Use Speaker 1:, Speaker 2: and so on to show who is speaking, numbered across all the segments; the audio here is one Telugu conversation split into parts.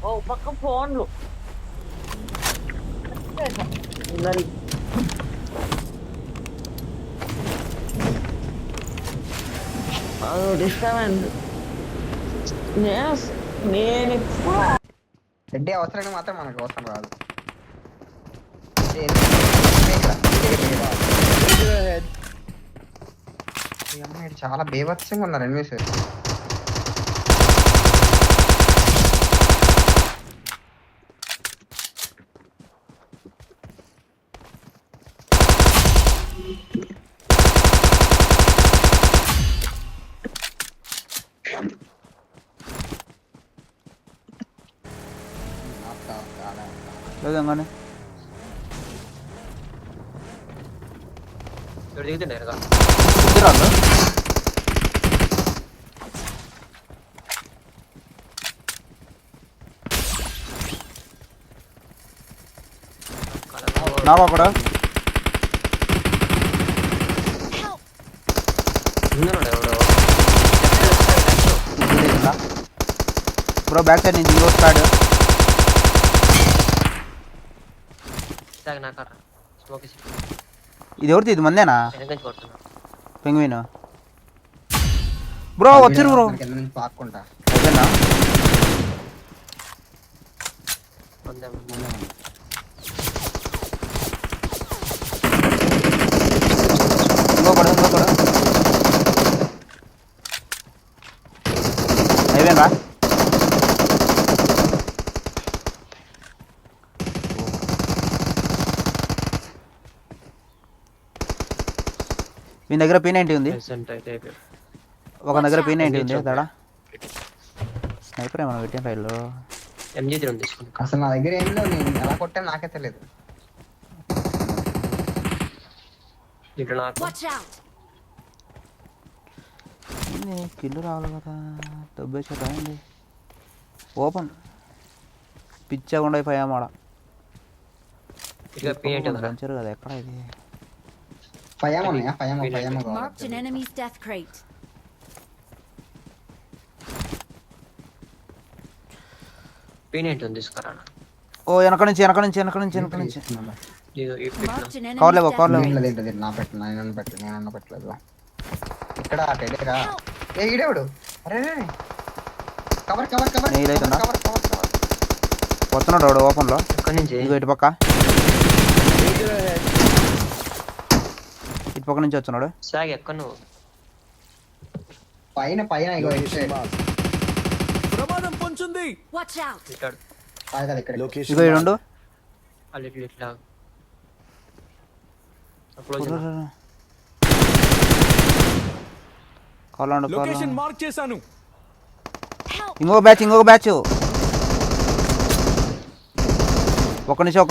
Speaker 1: ఓ పక్క ఫోన్లు మరి డిస్టర్బెన్స్ నేను ఎప్పుడు
Speaker 2: రెడ్డి అవసరానికి మాత్రం మనకు అవసరం రాదు. ఈ అమ్మాయి చాలా బేభత్సంగా ఉన్నారు ఎనిమిస్.
Speaker 3: లేదంగానే
Speaker 1: దిగుతుండే
Speaker 3: నాకు అక్కడ బ్రో బ్యాక్ సైడ్ నుంచి ఇంకో స్టార్ట్ ఇది ఎవరిది? ఇది మందేనా? పెంగ్విన్ బ్రో వచ్చిరు బ్రో
Speaker 2: పాక్కుంటా
Speaker 3: అయిపోయిందా? ఇంకొకడు అయిపోయిందా? మీ దగ్గర P90 ఉంది, ఒక దగ్గర P90 ఉంది. తడా స్నైపర్ ఏమన్నా పెట్టిన ఫైల్లో
Speaker 2: అసలు నా దగ్గర ఏం లేవు. నేను ఎలా కొట్టాను నాకే తెలియదు.
Speaker 3: కిల్లు రావాలి కదా, దెబ్బేసి రాయండి. ఓపెన్ పిచ్చకుండా అయిపోయామాడ పంచరు కదా. ఎక్కడ ఇది? ఓ వెనక నుంచి కవర్లేవో
Speaker 2: నా పెట్టు నేను పెట్టలేదు. ఇక్కడ టెడేరా ఏ ఈడేవుడు? అరే కవర్
Speaker 3: వస్తున్నాడు వాడు ఓపెన్ లో. ఇదిగో ఇటు పక్క నుంచి వస్తున్నాడు.
Speaker 2: పైన ఇగో
Speaker 4: ప్రమాదం పొంచుంది.
Speaker 3: ఇగో ఈ రెండు
Speaker 4: లొకేషన్ మార్క్ చేశాను.
Speaker 3: ఇంకొక బ్యాచ్ ఒక్క నిమిషం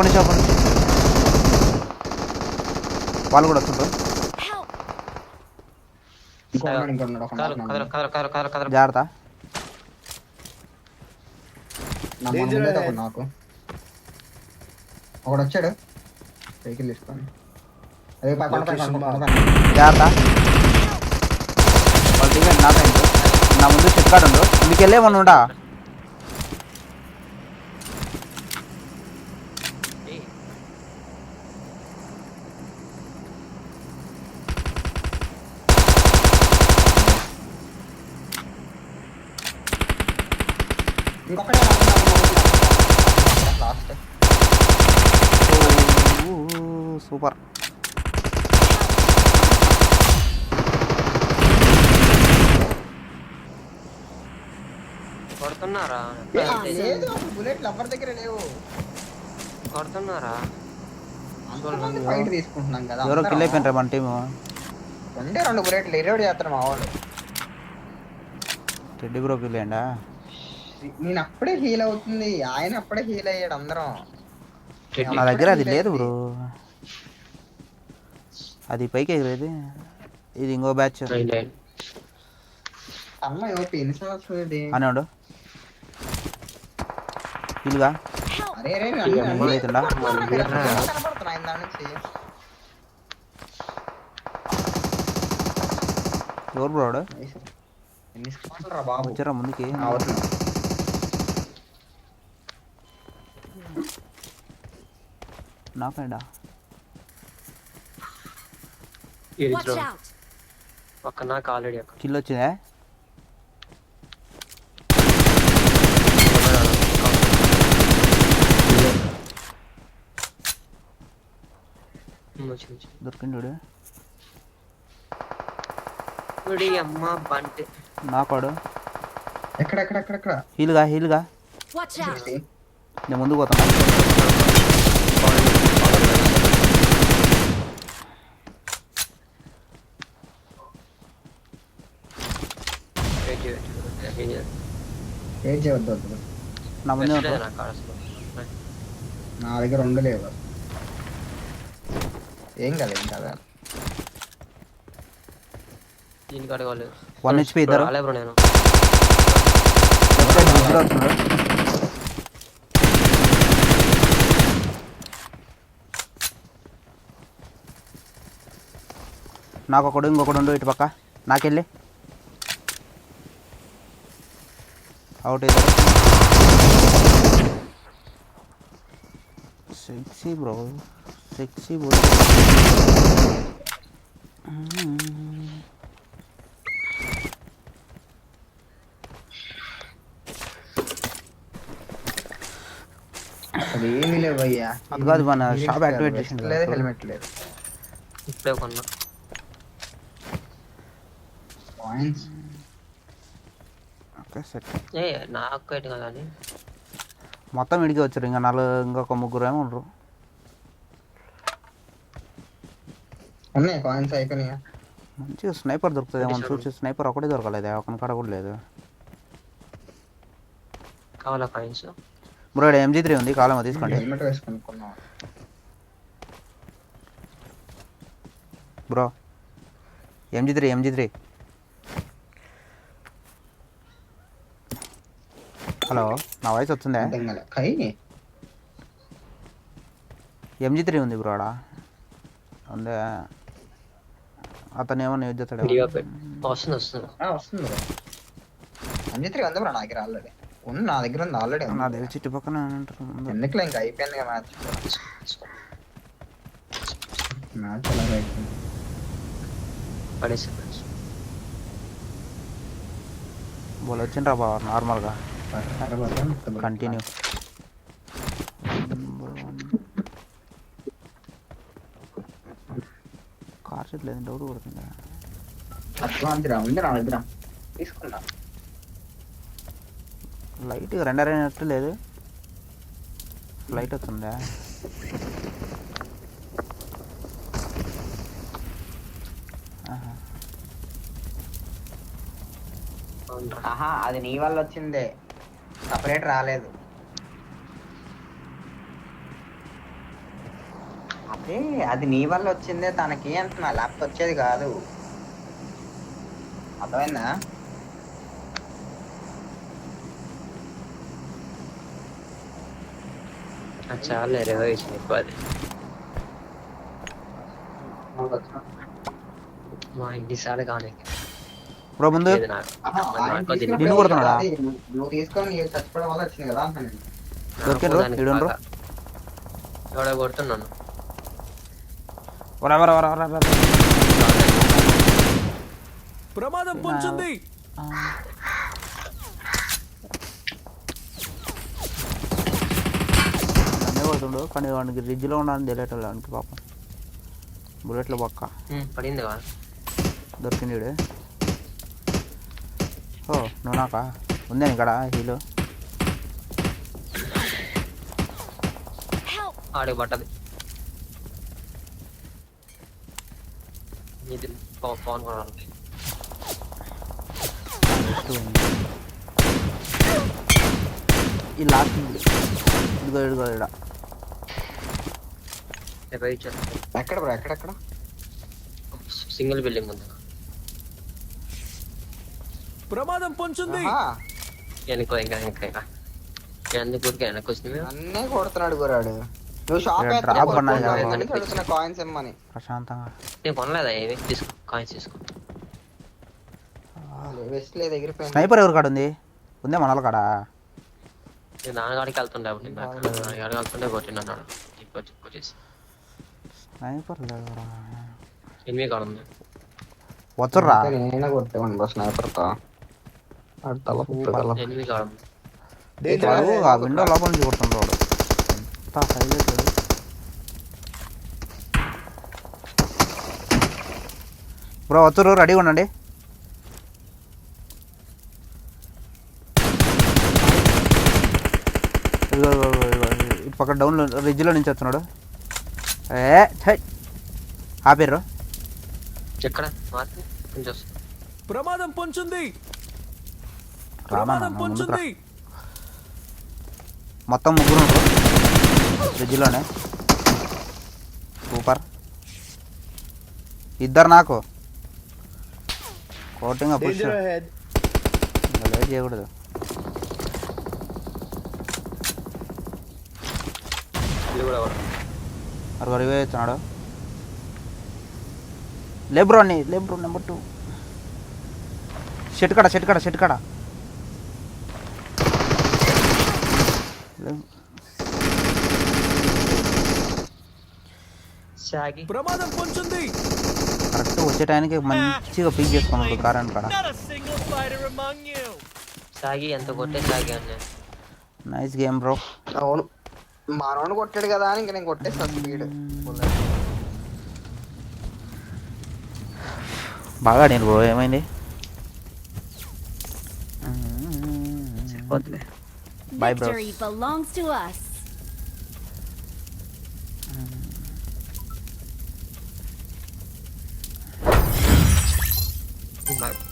Speaker 3: వాళ్ళు కూడా వస్తుంటారు. జాగ్రత్త.
Speaker 2: నాకు ఒకడు వచ్చాడు సైకిల్ తీసుకొని.
Speaker 3: జాగ్రత్త. వాళ్ళు దిగండి నా సైడ్. నా ముందు చెప్తాడు మీకు వెళ్ళేమన్నా ఉండా? సూపర్.
Speaker 1: కొడుతున్నారా?
Speaker 2: బుల్లెట్లు ఎవరి దగ్గర లేవు.
Speaker 1: కొడుతున్నారా?
Speaker 2: ఫైట్ తీసుకుంటున్నాం కదా.
Speaker 3: ఎవరో కిల్ అయిపోయినారా మన టీము?
Speaker 2: రెండు బుల్లెట్లు ఇరవై చేస్తారు మా వాళ్ళు.
Speaker 3: రెడ్డి బ్రో కిల్ అయ్యండా?
Speaker 2: నేను అప్పుడే హీల్ అవుతుంది, ఆయన అప్పుడే హీల్ అయ్యాడు. అందరం
Speaker 3: నా దగ్గర అది లేదు బ్రో, అది పైకి ఎగిరేది. ఇది ఇంకో బ్యాచ్ అనేవాడు ఇల్లుగా. అవుతుండా ఎవరు బ్రో వాడు? వచ్చారా ముందుకి? నాకండా
Speaker 4: Watch out!
Speaker 1: పక్క నాకు ఆల్రెడీ అక్కడ
Speaker 3: కిల్ వచ్చిందా? దొరికిండు
Speaker 1: వీడి అమ్మ బంటి.
Speaker 3: నాకాడు.
Speaker 2: ఎక్కడ
Speaker 3: హీల్గా
Speaker 4: Watch out!
Speaker 3: నేను ముందుకు పోతాను.
Speaker 2: ఏం చేయవద్దు వద్దు.
Speaker 3: నా ముందే ఉంటాడు.
Speaker 2: నా దగ్గర 2 లేవు. ఏం కదా
Speaker 1: దీనికి అడగాలి.
Speaker 3: 1 HP ఇద్దరు.
Speaker 1: రాలే బ్రో నేను.
Speaker 3: నాకు ఒకడు ఇంకొకడు ఉండు ఇటు పక్క. నాకెళ్ళి అవుట్ అవుతారు. Sexy bro sexy bro.
Speaker 2: అసలు ఏమీ లేవు అయ్యా.
Speaker 3: అది కాదు మన షాప్ యాక్టివేట్ చేసింది
Speaker 2: లేదు, హెల్మెట్ లేదు.
Speaker 1: ఇప్పుడే కొన్నా.
Speaker 2: Points
Speaker 3: okay set.
Speaker 1: ఏ నాకు ఎటు కదా అని
Speaker 3: మొత్తం ఇడికి వచ్చారు. ఇంకా ఇంకొక 3 ఏమో ఉండరు.
Speaker 2: ఉన్నాయి కాయిన్స్ అయిపోయినాయా?
Speaker 3: మంచిగా స్నైపర్ దొరుకుతుంది ఏమో చూసి. స్నైపర్ ఒకటే దొరకలేదు, ఒకని కాడ కూడా లేదు.
Speaker 1: కావాలా కాయిన్స్?
Speaker 3: బ్రో MG3 ఉంది, కాలం తీసుకోండి.
Speaker 2: హెల్మెట్ వేసుకున్నాం
Speaker 3: బ్రో. MG3 హలో, నా వాయిస్ వస్తుందా? MG3 ఉంది బ్రో ఆడ. ఉందే అతను ఏమన్నా యూజ్ చేస్తాడు.
Speaker 1: వస్తుంది.
Speaker 2: MG3 ఉంది బ్రో నా దగ్గర ఆల్రెడీ. నా దగ్గర ఉంది ఆల్రెడీ.
Speaker 3: నా దగ్గర చుట్టు పక్కన
Speaker 2: ఎందుకులే ఇంకా అయిపోయింది మ్యాచ్. మ్యాచ్ అలాగే అయిపోయింది.
Speaker 1: పడేసి
Speaker 3: వాళ్ళు వచ్చిండ్రా బావ నార్మల్గా కంటిన్యూ. కార్ షీట్ లేదు, డౌట్ కొడుతుందా?
Speaker 2: ఉంది నా దగ్గర తీసుకున్నా.
Speaker 3: లైట్ రెండర్ అయినట్టు లేదు. ఫ్లైట్ వస్తుందా?
Speaker 2: ఆహా, అది నీ వల్ల వచ్చిందే, సపరేట్ రాలేదు. అదే అది నీ వల్ల వచ్చిందే, తనకి అంటున్నా, లేకపోతే వచ్చేది కాదు. అర్థమైందా?
Speaker 1: చాలా రివైషన్ ఎక్కువ. అది మా ఇంటి సార్ కానీ
Speaker 3: బ్రో ముందు నిన్ను కొడుతున్నాడా?
Speaker 2: నువ్వు తీసుకొని చచ్చిపోవడం వల్ల వచ్చింది కదా అంటున్నాను.
Speaker 1: ఎవడో కొడుతున్నాను.
Speaker 5: ప్రమాదం పొంచుంది.
Speaker 3: అన్నీ కొడుతుండు కానీ వాడికి రిడ్జ్లో ఉండాలని తెలియటం వానికి పాపం. బుల్లెట్లో పక్క
Speaker 1: పడింది కదా,
Speaker 3: దొరికింది. ఓ నువ్వు నాకా ఉందే ఇక్కడ హీలో.
Speaker 1: ఆడికి పట్టది. ఇది పవన్ కొనాలి.
Speaker 3: ఈ లాస్ట్ ఇదిగో ఇక్కడ
Speaker 2: ఎక్కడ బ్రో? ఎక్కడెక్కడ?
Speaker 1: సింగిల్ బిల్డింగ్ ఉంది.
Speaker 5: ప్రమాదం పొంచుంది.
Speaker 1: వెనుకో ఇంకా ఎందుకు ఊరికే వెనక్కి వచ్చింది.
Speaker 2: అన్నీ కొడుతున్నాడు గురాడు. నువ్వు షాప్ కాయిన్స్ ఇమ్మని
Speaker 3: ప్రశాంతంగా.
Speaker 1: నేను కొనలేదా ఏమి? తీసుకో కాయిన్స్ తీసుకో.
Speaker 2: వెస్ట్ లేదు, ఎగిరిపోయింది.
Speaker 3: స్నైపర్ ఎవరి కాడ ఉంది? ఉందే మనల కాడ.
Speaker 1: నేను నాన్నగాడికి వెళ్తుండే అప్పుడు నాన్నగాడికి వెళ్తుండే కొట్టిండు అన్నాడు కొట్టేసి
Speaker 3: స్నైపర్ లేదురా.
Speaker 1: ఎనిమిది కాడ ఉంది.
Speaker 3: వచ్చుర్రా.
Speaker 2: నేనే కొట్టేవాడిని బ్రో స్నైపర్ తో
Speaker 1: ఎనిమిది కాడ ఉంది.
Speaker 3: వాడు ఆ విండో లోపల నుంచి కొడుతుండ్రు వాడు. ఎంత హైలైట్ వాడు. బ్రో వచ్చురు, రెడీగా ఉండండి. ఇదిగో, ఇటు పక్క డౌన్లో రిడ్జ్లో నుంచి వస్తున్నాడు. ఆపేర్రు.
Speaker 1: ఎక్కడ మార్పు కొంచెం వస్తుంది.
Speaker 5: ప్రమాదం పొంచుంది.
Speaker 3: రామా
Speaker 5: ప్రమాదం పొంచుంది.
Speaker 3: మొత్తం ముగ్గురు ఉంటారు రిడ్జ్లోనే. సూపర్. ఇద్దరు నాకు కోటింగ్ పుష్ లేట్ చేయకూడదు.
Speaker 1: ఇది కూడా
Speaker 3: అరవై రివే ఇస్తున్నాడు. లేబ్రో అని లేబ్రో నెంబర్ 2 షెట్ కాడ
Speaker 1: సాగి
Speaker 5: ప్రమాదం పొంచుంది.
Speaker 3: కరెక్ట్ వచ్చే టైంకి మంచిగా పిక్ చేసుకున్నాడు కారణ్ కాడ.
Speaker 1: సాగి ఎంత కొట్టే సాగి అన్న
Speaker 3: నైస్ గేమ్ బ్రో.
Speaker 2: అవును మానవుని కొట్టాడు కదా అని ఇంక నేను కొట్టేస్తా స్పీడ్.
Speaker 3: బాగా నేను బ్రో. ఏమైంది? Bye, bros.
Speaker 4: Victory belongs to us.
Speaker 2: నాకు